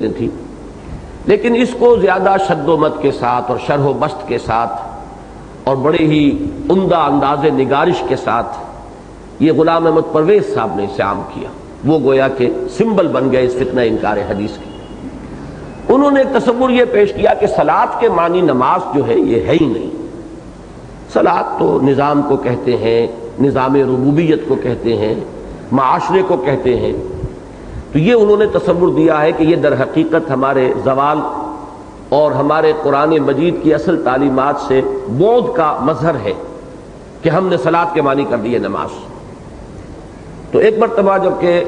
تھی، لیکن اس کو زیادہ شد و مت کے ساتھ اور شرح و بسط کے ساتھ اور بڑے ہی عمدہ انداز نگارش کے ساتھ یہ غلام احمد پرویز صاحب نے اسے عام کیا۔ وہ گویا کہ سمبل بن گئے اس فتنہ انکار حدیث کی۔ انہوں نے ایک تصور یہ پیش کیا کہ صلاۃ کے معنی نماز جو ہے یہ ہے ہی نہیں۔ صلاۃ تو نظام کو کہتے ہیں، نظام ربوبیت کو کہتے ہیں، معاشرے کو کہتے ہیں۔ تو یہ انہوں نے تصور دیا ہے کہ یہ در حقیقت ہمارے زوال اور ہمارے قرآن مجید کی اصل تعلیمات سے بعد کا مظہر ہے کہ ہم نے صلاۃ کے معنی کر دیے نماز۔ تو ایک مرتبہ جب کہ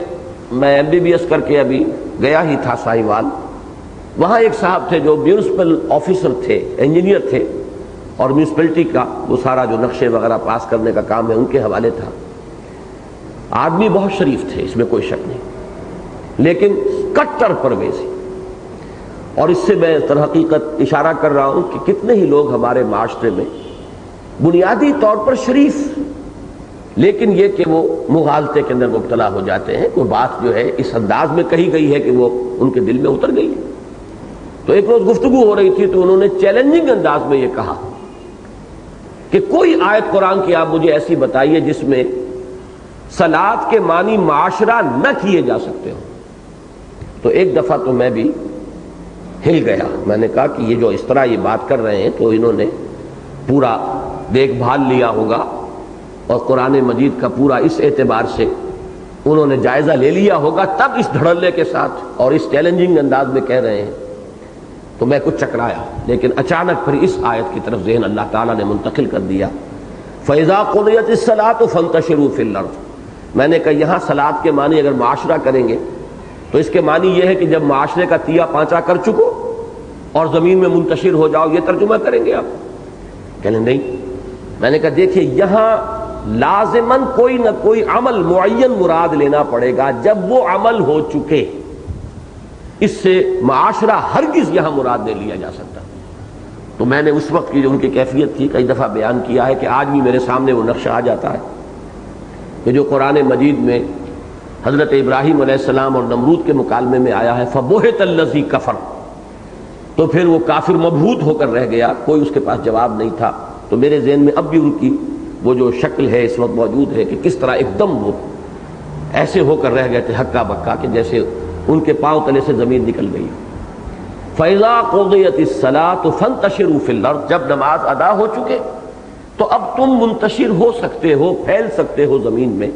میں MBBS کر کے ابھی گیا ہی تھا ساہیوال، وہاں ایک صاحب تھے جو میونسپل آفیسر تھے، انجینئر تھے، اور میونسپلٹی کا وہ سارا جو نقشے وغیرہ پاس کرنے کا کام ہے ان کے حوالے تھا۔ آدمی بہت شریف تھے، اس میں کوئی شک نہیں، لیکن کٹر پرویزی۔ اور اس سے میں در حقیقت اشارہ کر رہا ہوں کہ کتنے ہی لوگ ہمارے معاشرے میں بنیادی طور پر شریف، لیکن یہ کہ وہ مغالطے کے اندر مبتلا ہو جاتے ہیں۔ کوئی بات جو ہے اس انداز میں کہی گئی ہے کہ وہ ان کے دل میں اتر گئی۔ تو ایک روز گفتگو ہو رہی تھی تو انہوں نے چیلنجنگ انداز میں یہ کہا کہ کوئی آیت قرآن کی آپ مجھے ایسی بتائیے جس میں صلاۃ کے معنی معاشرہ نہ کیے جا سکتے ہو۔ تو ایک دفعہ تو میں بھی ہل گیا، میں نے کہا کہ یہ جو اس طرح یہ بات کر رہے ہیں تو انہوں نے پورا دیکھ بھال لیا ہوگا اور قرآن مجید کا پورا اس اعتبار سے انہوں نے جائزہ لے لیا ہوگا، تب اس دھڑلے کے ساتھ اور اس چیلنجنگ انداز میں کہہ رہے ہیں۔ تو میں کچھ چکرایا، لیکن اچانک پھر اس آیت کی طرف ذہن اللہ تعالیٰ نے منتقل کر دیا، فَإِذَا قُضِيَتِ الصَّلَاةُ فَانتَشِرُوا فِي الْأَرْضِ۔ میں نے کہا یہاں صلاۃ کے معنی اگر معاشرہ کریں گے تو اس کے معنی یہ ہے کہ جب معاشرے کا تیا پانچا کر چکو اور زمین میں منتشر ہو جاؤ، یہ ترجمہ کریں گے آپ؟ کہنے نہیں۔ میں نے کہا دیکھیے یہاں لازماً کوئی نہ کوئی عمل معین مراد لینا پڑے گا جب وہ عمل ہو چکے، اس سے معاشرہ ہرگز یہاں مراد نہیں لیا جا سکتا۔ تو میں نے اس وقت کی جو ان کی کیفیت تھی کئی دفعہ بیان کیا ہے کہ آج بھی میرے سامنے وہ نقشہ آ جاتا ہے کہ جو قرآن مجید میں حضرت ابراہیم علیہ السلام اور نمرود کے مکالمے میں آیا ہے، فَبُہِتَ الَّذِي کَفَرَ، تو پھر وہ کافر مبہوت ہو کر رہ گیا، کوئی اس کے پاس جواب نہیں تھا۔ تو میرے ذہن میں اب بھی ان کی وہ جو شکل ہے اس وقت موجود ہے کہ کس طرح ایک دم وہ ایسے ہو کر رہ گئے تھے ہکا بکا کہ جیسے ان کے پاؤں تلے سے زمین نکل گئی۔ فَإِذَا قُضِيَتِ الصَّلَاةُ فَانتَشِرُوا فِي الْأَرْضِ، جب نماز ادا ہو چکے تو اب تم منتشر ہو سکتے ہو، پھیل سکتے ہو زمین میں۔